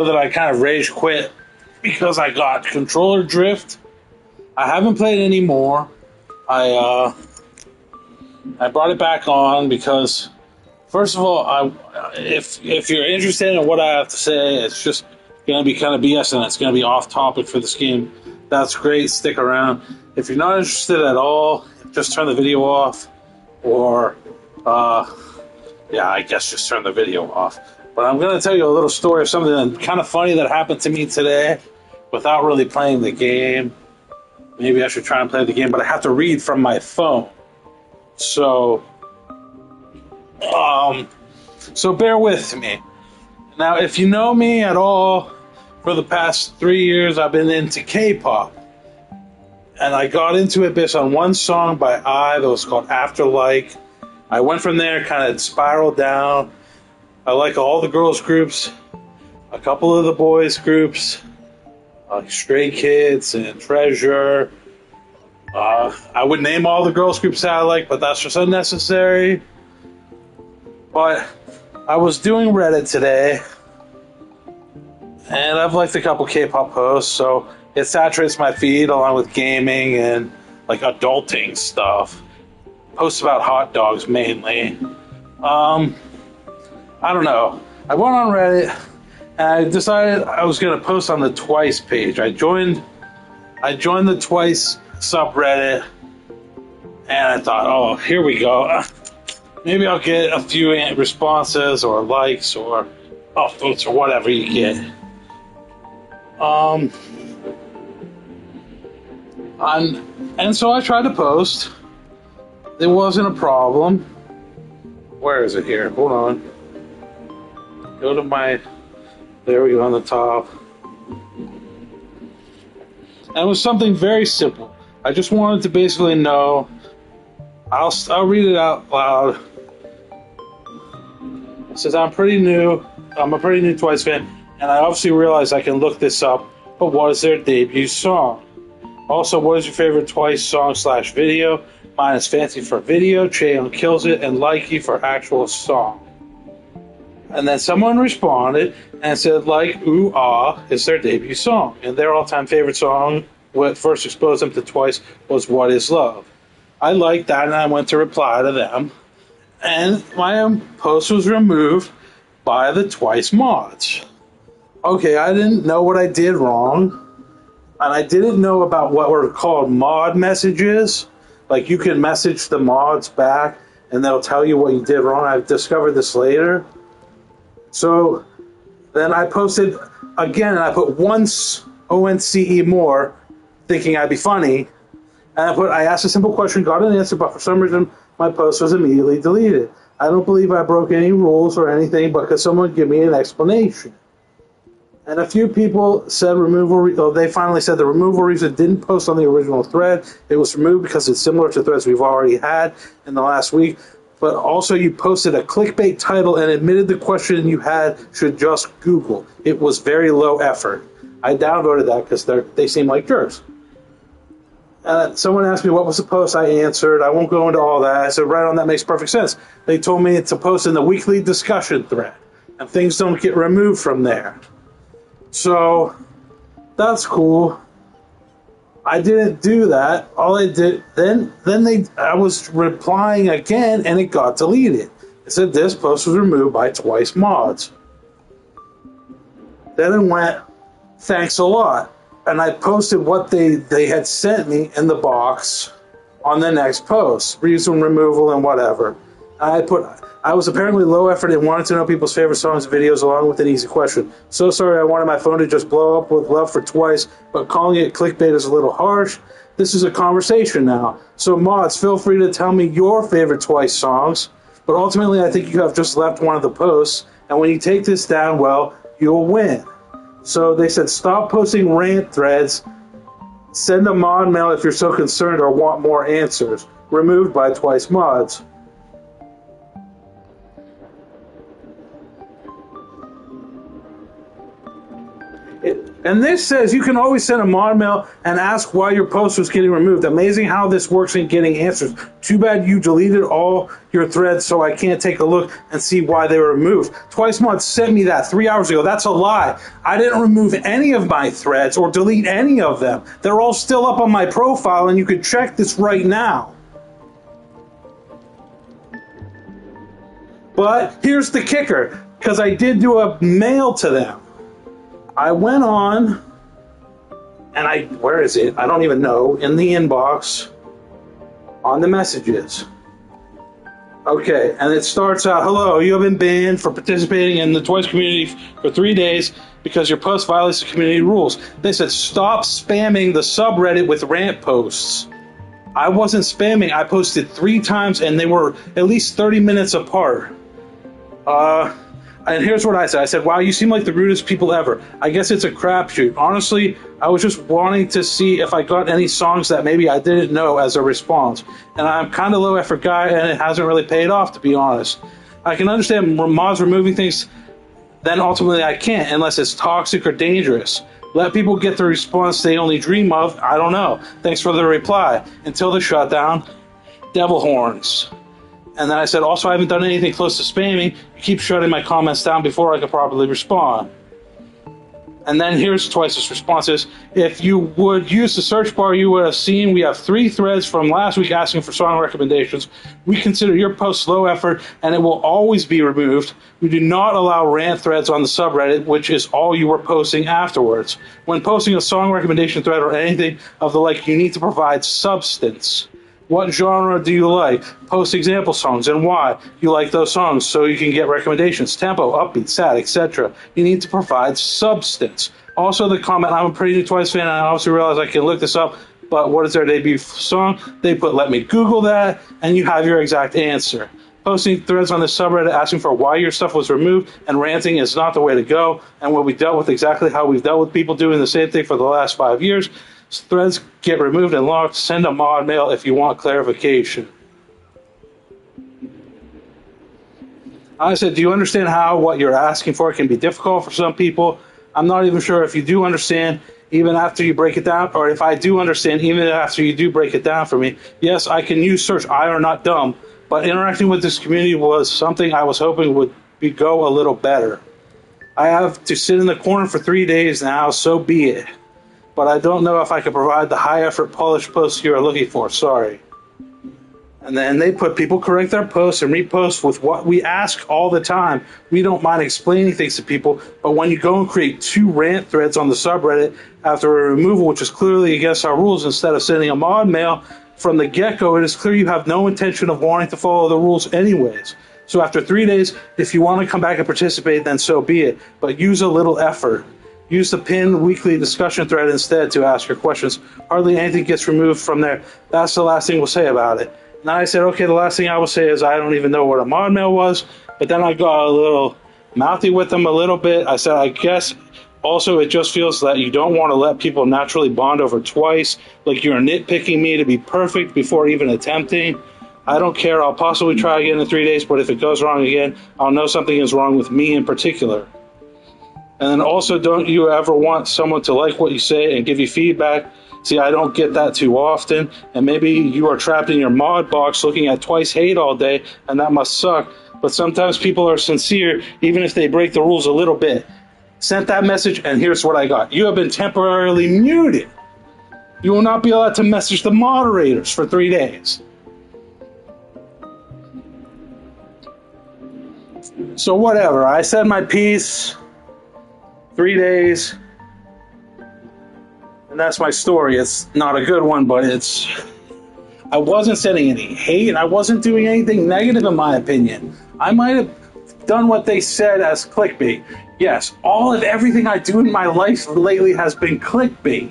so that I kind of rage quit because I got controller drift. I haven't played anymore. I brought it back on because, first of all, if you're interested in what I have to say, it's just going to be kind of BS and it's going to be off topic for this game. That's great. Stick around. If you're not interested at all, just turn the video off, or yeah, I guess just turn the video off. But I'm going to tell you a little story of something kind of funny that happened to me today without really playing the game. Maybe I should try and play the game, but I have to read from my phone. So bear with me. Now, if you know me at all, for the past 3 years, I've been into K-pop. And I got into it based on one song by that was called Afterlife. I went from there, kind of spiraled down. I like all the girls groups, a couple of the boys groups, like Stray Kids and Treasure. I would name all the girls groups that I like, but that's just unnecessary. But I was doing Reddit today, and I've liked a couple K-pop posts, so it saturates my feed along with gaming and like adulting stuff. Posts about hot dogs mainly. I don't know. I went on Reddit and I decided I was going to post on the Twice page. I joined the Twice subreddit, and I thought, oh, here we go. Maybe I'll get a few responses or likes or upvotes or whatever you get. And so I tried to post. It wasn't a problem. Where is it here? Hold on. Go to there we go on the top. And it was something very simple. I just wanted to basically know. I'll read it out loud. It says, I'm a pretty new Twice fan, and I obviously realize I can look this up, but what is their debut song? Also, what is your favorite Twice song / video? Mine is Fancy for video, Chaeyoung Kills It, and Likey for actual song. And then someone responded and said, like, Ooh Ah is their debut song. And their all-time favorite song, what first exposed them to Twice, was What Is Love. I liked that, and I went to reply to them. And my post was removed by the Twice mods. Okay, I didn't know what I did wrong. And I didn't know about what were called mod messages. Like, you can message the mods back, and they'll tell you what you did wrong. I've discovered this later. So then I posted again, and I put once ONCE more, thinking I'd be funny. And I asked a simple question, got an answer, but for some reason my post was immediately deleted. I don't believe I broke any rules or anything, but could someone give me an explanation? And a few people said they finally said the removal reason didn't post on the original thread. It was removed because it's similar to threads we've already had in the last week. But also you posted a clickbait title and admitted the question you had should just Google. It was very low effort. I downvoted that because they seem like jerks. Someone asked me what was the post. I answered. I won't go into all that. I said, right on, that makes perfect sense. They told me to post in the weekly discussion thread, and things don't get removed from there. So that's cool. I didn't do that. All I did I was replying again, and it got deleted. It said this post was removed by Twice mods. Then it went, thanks a lot. And I posted what they had sent me in the box on the next post. Reason removal and whatever. I was apparently low effort and wanted to know people's favorite songs and videos along with an easy question. So sorry, I wanted my phone to just blow up with love for Twice, but calling it clickbait is a little harsh. This is a conversation now. So mods, feel free to tell me your favorite Twice songs. But ultimately, I think you have just left one of the posts. And when you take this down, well, you'll win. So they said, stop posting rant threads. Send a mod mail if you're so concerned or want more answers. Removed by Twice mods. And this says you can always send a mod mail and ask why your post was getting removed. Amazing how this works in getting answers. Too bad you deleted all your threads so I can't take a look and see why they were removed. Twice Mod sent me that 3 hours ago. That's a lie. I didn't remove any of my threads or delete any of them. They're all still up on my profile, and you can check this right now. But here's the kicker, because I did do a mail to them. I went on, and where is it? I don't even know. In the inbox, on the messages. Okay, and it starts out, hello, you have been banned for participating in the Twice community for 3 days because your post violates the community rules. They said, stop spamming the subreddit with rant posts. I wasn't spamming. I posted 3 times, and they were at least 30 minutes apart. And here's what I said. I said, wow, you seem like the rudest people ever. I guess it's a crapshoot. Honestly, I was just wanting to see if I got any songs that maybe I didn't know as a response. And I'm kind of low effort guy, and it hasn't really paid off, to be honest. I can understand mods removing things, then ultimately I can't unless it's toxic or dangerous. Let people get the response they only dream of. I don't know. Thanks for the reply. Until the shutdown, devil horns. And then I said, also, I haven't done anything close to spamming. You keep shutting my comments down before I can properly respond. And then here's Twice's responses. If you would use the search bar, you would have seen we have 3 threads from last week asking for song recommendations. We consider your post low effort, and it will always be removed. We do not allow rant threads on the subreddit, which is all you were posting afterwards. When posting a song recommendation thread or anything of the like, you need to provide substance. What genre do you like? Post example songs and why you like those songs so you can get recommendations. Tempo, upbeat, sad, etc. You need to provide substance. Also, the comment, I'm a pretty new Twice fan, and I also realize I can look this up, but what is their debut song? They put, let me Google that, and you have your exact answer. Posting threads on the subreddit asking for why your stuff was removed and ranting is not the way to go, and will be dealt with exactly how we've dealt with people doing the same thing for the last 5 years. Threads get removed and locked. Send a mod mail if you want clarification. I said, do you understand how what you're asking for can be difficult for some people? I'm not even sure if you do understand even after you break it down, or if I do understand even after you do break it down for me. Yes, I can use search. I are not dumb, but interacting with this community was something I was hoping would go a little better. I have to sit in the corner for 3 days now, so be it. But I don't know if I can provide the high-effort, polished posts you are looking for. Sorry. And then they put, people correct their posts and repost with what we ask all the time. We don't mind explaining things to people, but when you go and create 2 rant threads on the subreddit after a removal, which is clearly against our rules, instead of sending a mod mail from the get-go, it is clear you have no intention of wanting to follow the rules anyways. So after 3 days, if you want to come back and participate, then so be it. But use a little effort. Use the pinned weekly discussion thread instead to ask your questions. Hardly anything gets removed from there. That's the last thing we'll say about it. And I said, okay, the last thing I will say is I don't even know what a mod mail was. But then I got a little mouthy with them a little bit. I said, I guess also it just feels that you don't want to let people naturally bond over Twice. Like you're nitpicking me to be perfect before even attempting. I don't care. I'll possibly try again in 3 days. But if it goes wrong again, I'll know something is wrong with me in particular. And then also, don't you ever want someone to like what you say and give you feedback? See, I don't get that too often, and maybe you are trapped in your mod box looking at Twice hate all day, and that must suck. But sometimes people are sincere, even if they break the rules a little bit. Sent that message, and here's what I got. You have been temporarily muted. You will not be allowed to message the moderators for 3 days. So whatever, I said my piece. 3 days, and that's my story. It's not a good one, but I wasn't sending any hate. I wasn't doing anything negative, in my opinion. I might have done what they said as clickbait. Yes, everything I do in my life lately has been clickbait.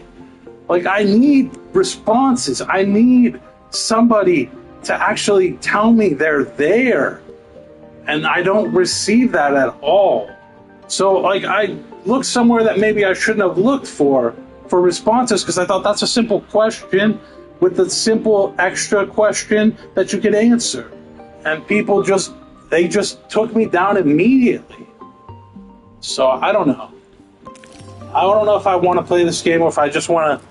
Like, I need responses. I need somebody to actually tell me they're there, and I don't receive that at all. So, like, I looked somewhere that maybe I shouldn't have looked for responses, because I thought that's a simple question with a simple extra question that you could answer. And people just took me down immediately. So, I don't know. I don't know if I want to play this game or if I just want to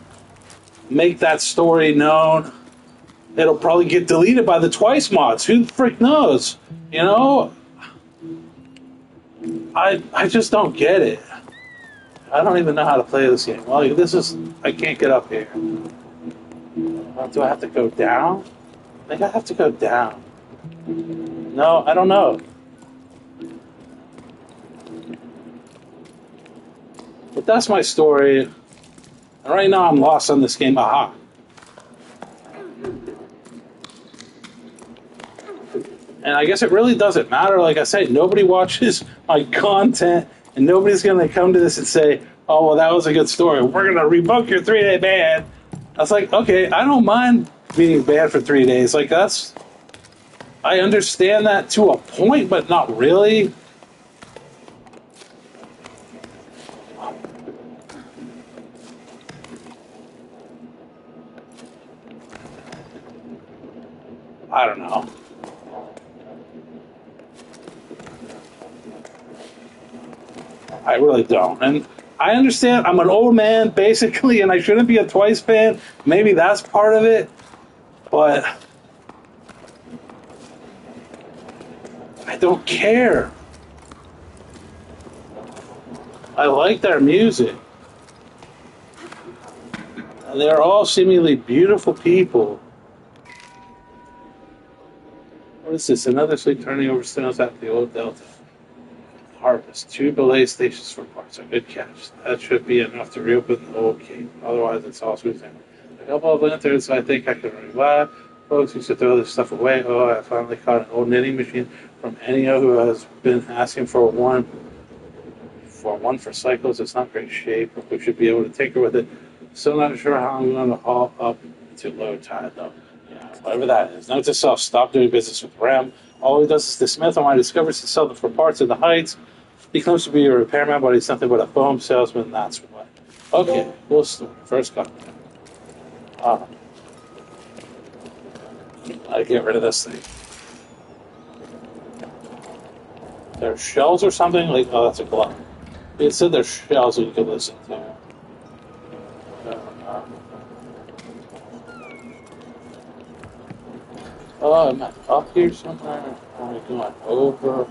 make that story known. It'll probably get deleted by the Twice mods. Who the frick knows? You know, I just don't get it. I don't even know how to play this game. Well, this is... I can't get up here. Do I have to go down? I think I have to go down. No, I don't know. But that's my story. And right now I'm lost on this game. Aha. And I guess it really doesn't matter. Like I say, nobody watches my content, and nobody's going to come to this and say, oh, well, that was a good story. We're going to revoke your 3-day ban. I was like, okay, I don't mind being banned for 3 days. Like, that's... I understand that to a point, but not really. I don't know. I really don't. And I understand I'm an old man, basically, and I shouldn't be a Twice fan. Maybe that's part of it. But I don't care. I like their music. And they're all seemingly beautiful people. What is this? Another sleep turning over stones at the old Delta. Harvest. 2 belay stations for parts. A good catch. That should be enough to reopen the old cave. Otherwise, it's all smooth. A couple of lanterns I think I can revive. Folks used to throw this stuff away. Oh, I finally caught an old knitting machine from Ennio who has been asking for one for cycles. It's not great shape. We should be able to tinker with it. Still not sure how I'm going to haul up to low tide, though. Yeah, whatever that is. Note to self, stop doing business with Rem. All he does is dismantle my discoveries to sell them for parts in the Heights. He claims to be a repairman, but he's nothing but a foam salesman, that's what. Okay, cool story. First contact. I get rid of this thing. There's shells or something? Like, oh, that's a glove. It said there's shells that you can listen to. Oh, am I up here somewhere? Am I going over?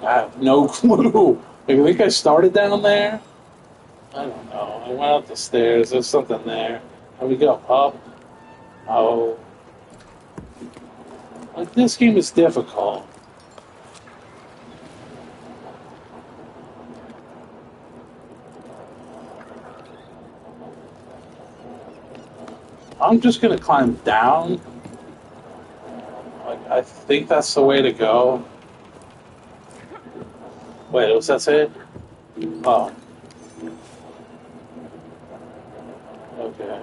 I have no clue. I think I started down there. I don't know. I went up the stairs. There's something there. How we go up? Oh. Like, this game is difficult. I'm just going to climb down. Like, I think that's the way to go. Wait, what's that say? Oh. Okay.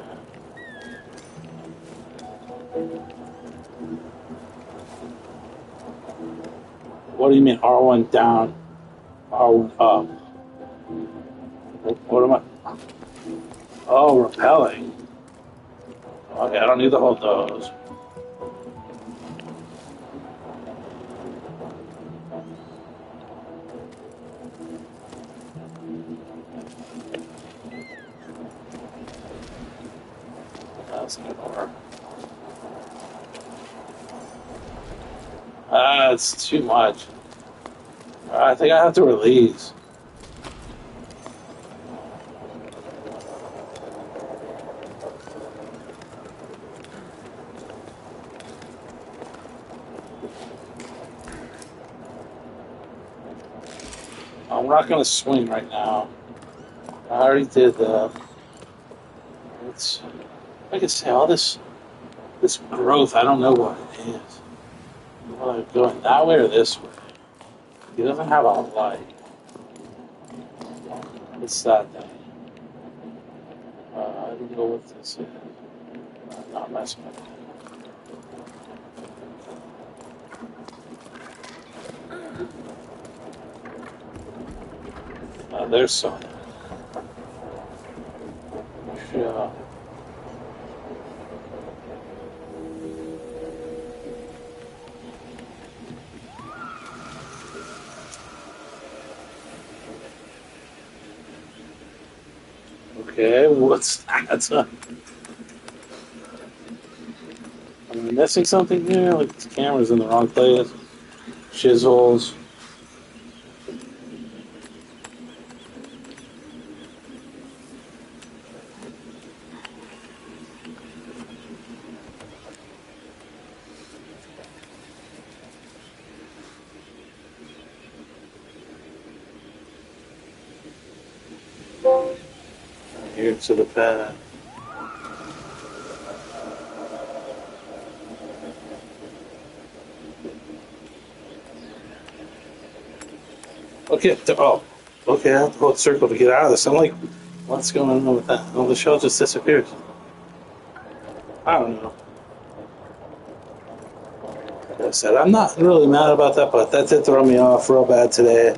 What do you mean R1 down, R1 up? What am I? Oh, repelling. Okay, I don't need to hold those. That's an door. It's too much. I think I have to release. I'm not going to swing right now. I already did that. It's, like I say, all this growth, I don't know what it is. Well, I'm going that way or this way. He doesn't have a light. What's that thing? I don't know what this is. I'm not messing with it. There's some. Yeah. Okay, what's that? Am I missing something here? Like this camera's in the wrong place. Chisels. Here to the pad. Okay, okay, I have to go circle to get out of this. I'm like, what's going on with that? Oh, the shell just disappears. I don't know. Like I said, I'm not really mad about that, but that did throw me off real bad today.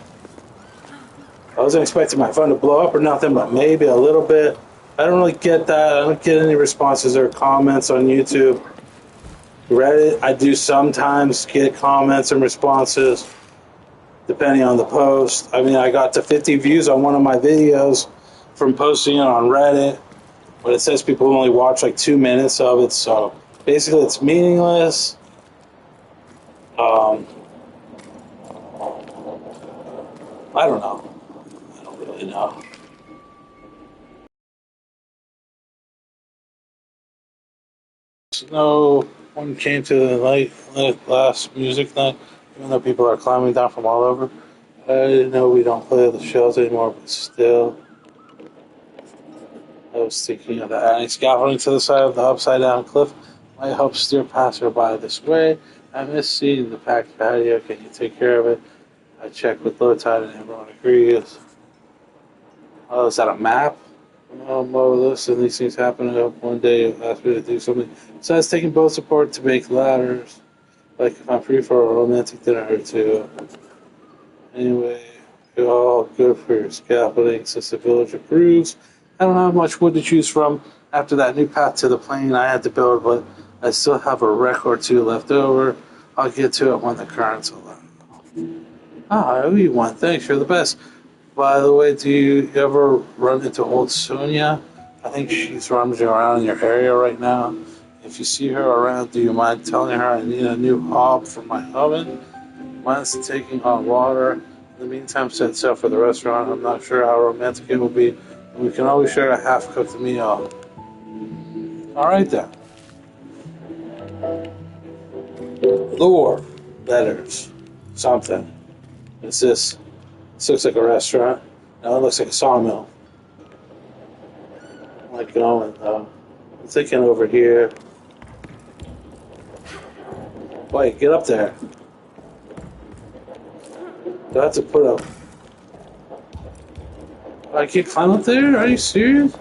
I wasn't expecting my phone to blow up or nothing, but maybe a little bit. I don't really get that. I don't get any responses or comments on YouTube. Reddit, I do sometimes get comments and responses, depending on the post. I mean, I got to 50 views on one of my videos from posting it on Reddit, but it says people only watch like 2 minutes of it, so basically it's meaningless. I don't know. I don't really know. No one came to the last music night, even though people are climbing down from all over. I know we don't play the shows anymore, but still. I was thinking of that. Adding scaffolding to the side of the upside down cliff might help steer passerby this way. I miss seeing the packed patio. Can you take care of it? I checked with low tide and everyone agrees. Oh, is that a map? Well, listen, these things happen. One day you asked me to do something besides taking boat support to make ladders. Like if I'm free for a romantic dinner or two. Anyway, you're all good for your scaffolding since the village approves. I don't have much wood to choose from after that new path to the plain I had to build, but I still have a wreck or two left over. I'll get to it when the currents allow. Ah, I owe you one. Thanks, you're the best. By the way, do you ever run into old Sonia? I think she's rummaging around in your area right now. If you see her around, do you mind telling her I need a new hob for my oven? Mine's taking on water. In the meantime, set sail for the restaurant. I'm not sure how romantic it will be. We can always share a half-cooked meal. All right, then. Lure. Letters. Something. What's this? This looks like a restaurant. No, it looks like a sawmill. I'm like going, though. I'm thinking over here. Wait, get up there. Do I have to put up... I can't climb up there? Are you serious?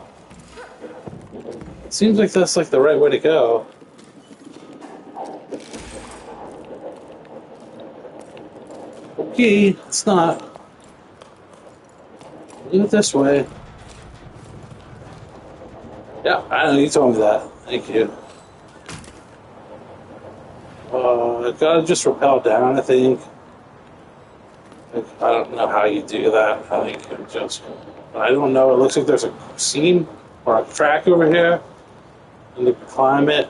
It seems like that's like the right way to go. Okay, it's not. Do it this way. Yeah, I know, you told me that. Thank you. I gotta just rappel down, I think. I don't know how you do that. I think it just... I don't know. It looks like there's a seam or a track over here. And you can climb it.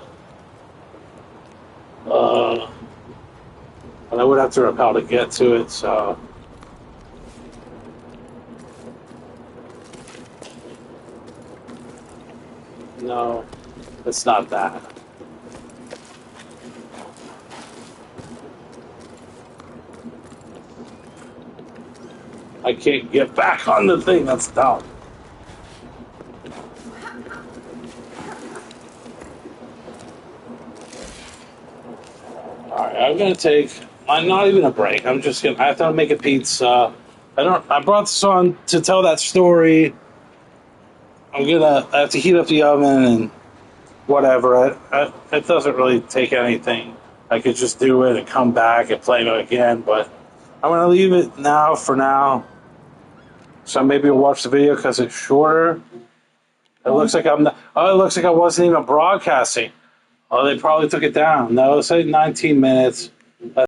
And I would have to rappel to get to it, so... No, it's not that. I can't get back on the thing, that's dumb. Alright, I'm gonna take... I'm not even a break. I have to make a pizza. I brought this on to tell that story. I have to heat up the oven and whatever. It doesn't really take anything. I could just do it and come back and play it again, but I'm going to leave it now for now. So maybe you'll watch the video because it's shorter. It looks like I'm not, oh, it looks like I wasn't even broadcasting. Oh, they probably took it down. No, it said 19 minutes.